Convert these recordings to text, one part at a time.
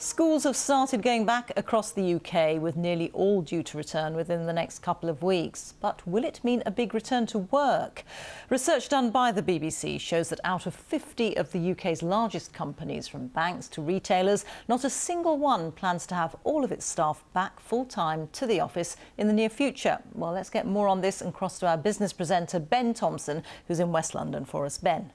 Schools have started going back across the UK, with nearly all due to return within the next couple of weeks. But will it mean a big return to work? Research done by the BBC shows that out of 50 of the UK's largest companies, from banks to retailers, not a single one plans to have all of its staff back full-time to the office in the near future. Well, let's get more on this and cross to our business presenter, Ben Thompson, who's in West London for us. Ben.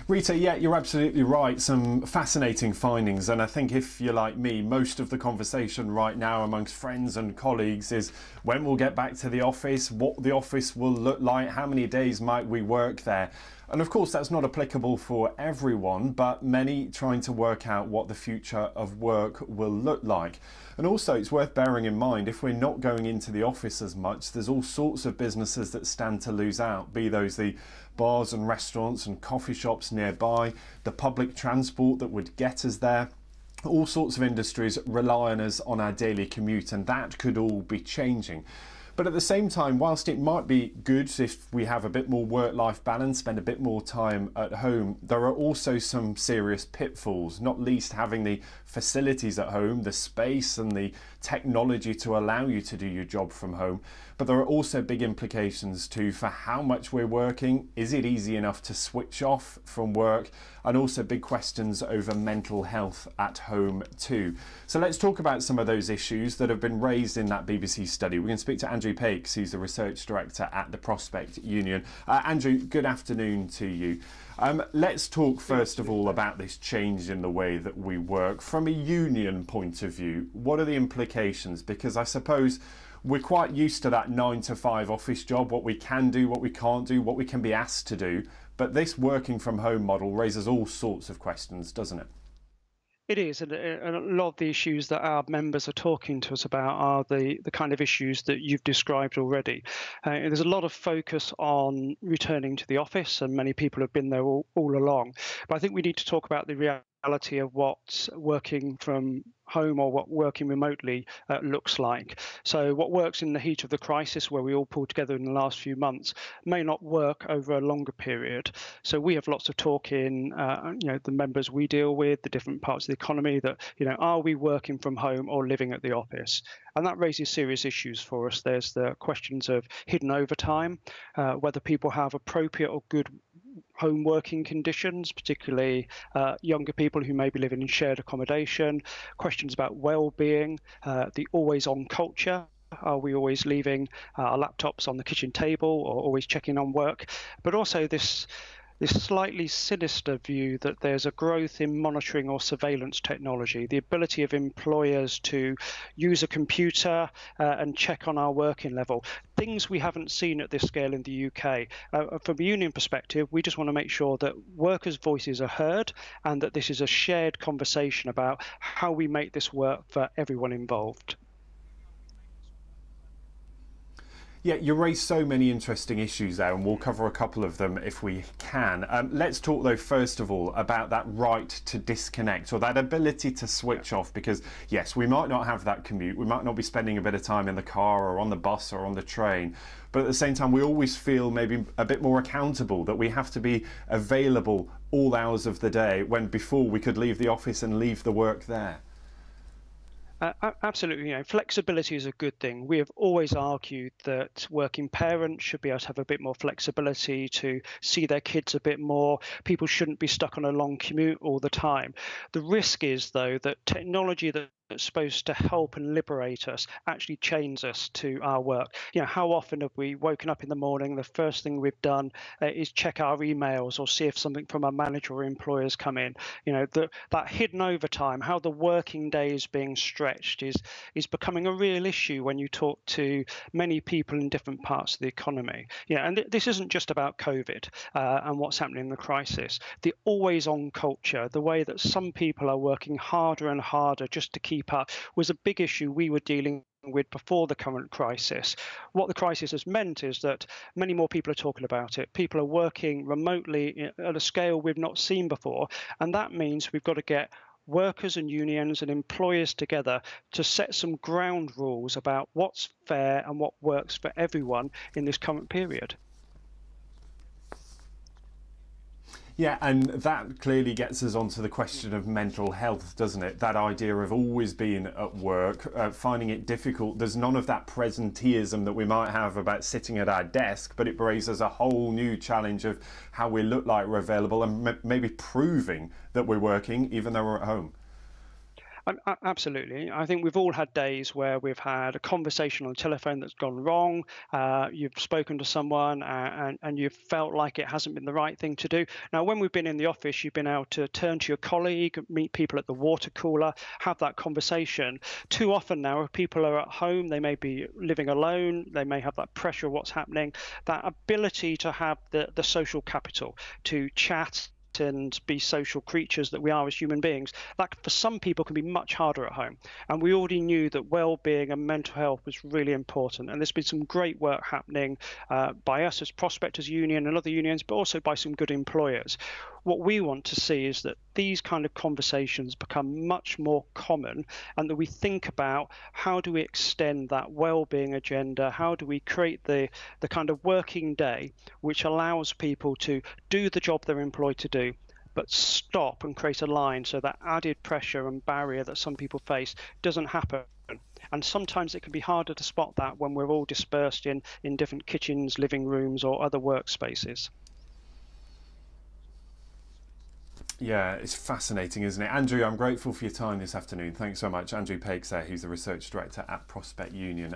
Rita, yeah, you're absolutely right. Some fascinating findings. And I think if you're like me, most of the conversation right now amongst friends and colleagues is when we'll get back to the office, what the office will look like, how many days might we work there. And of course, that's not applicable for everyone, but many trying to work out what the future of work will look like. And also, it's worth bearing in mind, if we're not going into the office as much, there's all sorts of businesses that stand to lose out, be those the bars and restaurants and coffee shops nearby, the public transport that would get us there. All sorts of industries rely on us on our daily commute, and that could all be changing. But at the same time, whilst it might be good if we have a bit more work-life balance, spend a bit more time at home, there are also some serious pitfalls, not least having the facilities at home, the space and the technology to allow you to do your job from home. But there are also big implications too for how much we're working. Is it easy enough to switch off from work? And also big questions over mental health at home too. So let's talk about some of those issues that have been raised in that BBC study. We're going to speak to Andrew Pakes, who's the research director at the Prospect Union. Andrew, good afternoon to you. Let's talk first of all about this change in the way that we work. From a union point of view, what are the implications? Because I suppose we're quite used to that 9-to-5 office job, what we can do, what we can't do, what we can be asked to do. But this working from home model raises all sorts of questions, doesn't it? It is, and a lot of the issues that our members are talking to us about are the kind of issues that you've described already. There's a lot of focus on returning to the office, and many people have been there all along. But I think we need to talk about the reality of what working from home or what working remotely looks like. So what works in the heat of the crisis, where we all pulled together in the last few months, may not work over a longer period. So we have lots of talk in the members we deal with, the different parts of the economy, that are we working from home or living at the office? And that raises serious issues for us. There's the questions of hidden overtime, whether people have appropriate or good home working conditions, particularly younger people who may be living in shared accommodation, questions about well-being, the always-on culture. Are we always leaving our laptops on the kitchen table or always checking on work? But also this slightly sinister view that there's a growth in monitoring or surveillance technology, the ability of employers to use a computer and check on our working level, things we haven't seen at this scale in the UK. From a union perspective, we just want to make sure that workers' voices are heard and that this is a shared conversation about how we make this work for everyone involved. Yeah, you raised so many interesting issues there, and we'll cover a couple of them if we can. Let's talk, though, first of all, about that right to disconnect, or that ability to switch off, because, yes, we might not have that commute. We might not be spending a bit of time in the car or on the bus or on the train. But at the same time, we always feel maybe a bit more accountable, that we have to be available all hours of the day, when before we could leave the office and leave the work there. Absolutely. Flexibility is a good thing. We have always argued that working parents should be able to have a bit more flexibility to see their kids a bit more. People shouldn't be stuck on a long commute all the time. The risk is, though, that technology that's supposed to help and liberate us actually chains us to our work. How often have we woken up in the morning, the first thing we've done is check our emails or see if something from our manager or employers come in. That hidden overtime, how the working day is being stretched is becoming a real issue when you talk to many people in different parts of the economy. And this isn't just about COVID and what's happening in the crisis. The always-on culture, the way that some people are working harder and harder just to keep up, was a big issue we were dealing with before the current crisis. What the crisis has meant is that many more people are talking about it. People are working remotely at a scale we've not seen before, and that means we've got to get workers and unions and employers together to set some ground rules about what's fair and what works for everyone in this current period. Yeah, and that clearly gets us onto the question of mental health, doesn't it? That idea of always being at work, finding it difficult. There's none of that presenteeism that we might have about sitting at our desk, but it raises a whole new challenge of how we look like we're available and maybe proving that we're working even though we're at home. Absolutely. I think we've all had days where we've had a conversation on the telephone that's gone wrong. You've spoken to someone and you've felt like it hasn't been the right thing to do. Now, when we've been in the office, you've been able to turn to your colleague, meet people at the water cooler, have that conversation. Too often now, if people are at home, they may be living alone, they may have that pressure of what's happening, that ability to have the social capital to chat and be social creatures that we are as human beings, that for some people can be much harder at home. And we already knew that well-being and mental health was really important. And there's been some great work happening by us as Prospectors Union and other unions, but also by some good employers. What we want to see is that these kind of conversations become much more common, and that we think about how do we extend that well-being agenda, how do we create the kind of working day which allows people to do the job they're employed to do, but stop and create a line so that added pressure and barrier that some people face doesn't happen. And sometimes it can be harder to spot that when we're all dispersed in different kitchens, living rooms, or other workspaces. Yeah, it's fascinating, isn't it? Andrew, I'm grateful for your time this afternoon. Thanks so much. Andrew Pakes there, who's the Research Director at Prospect Union.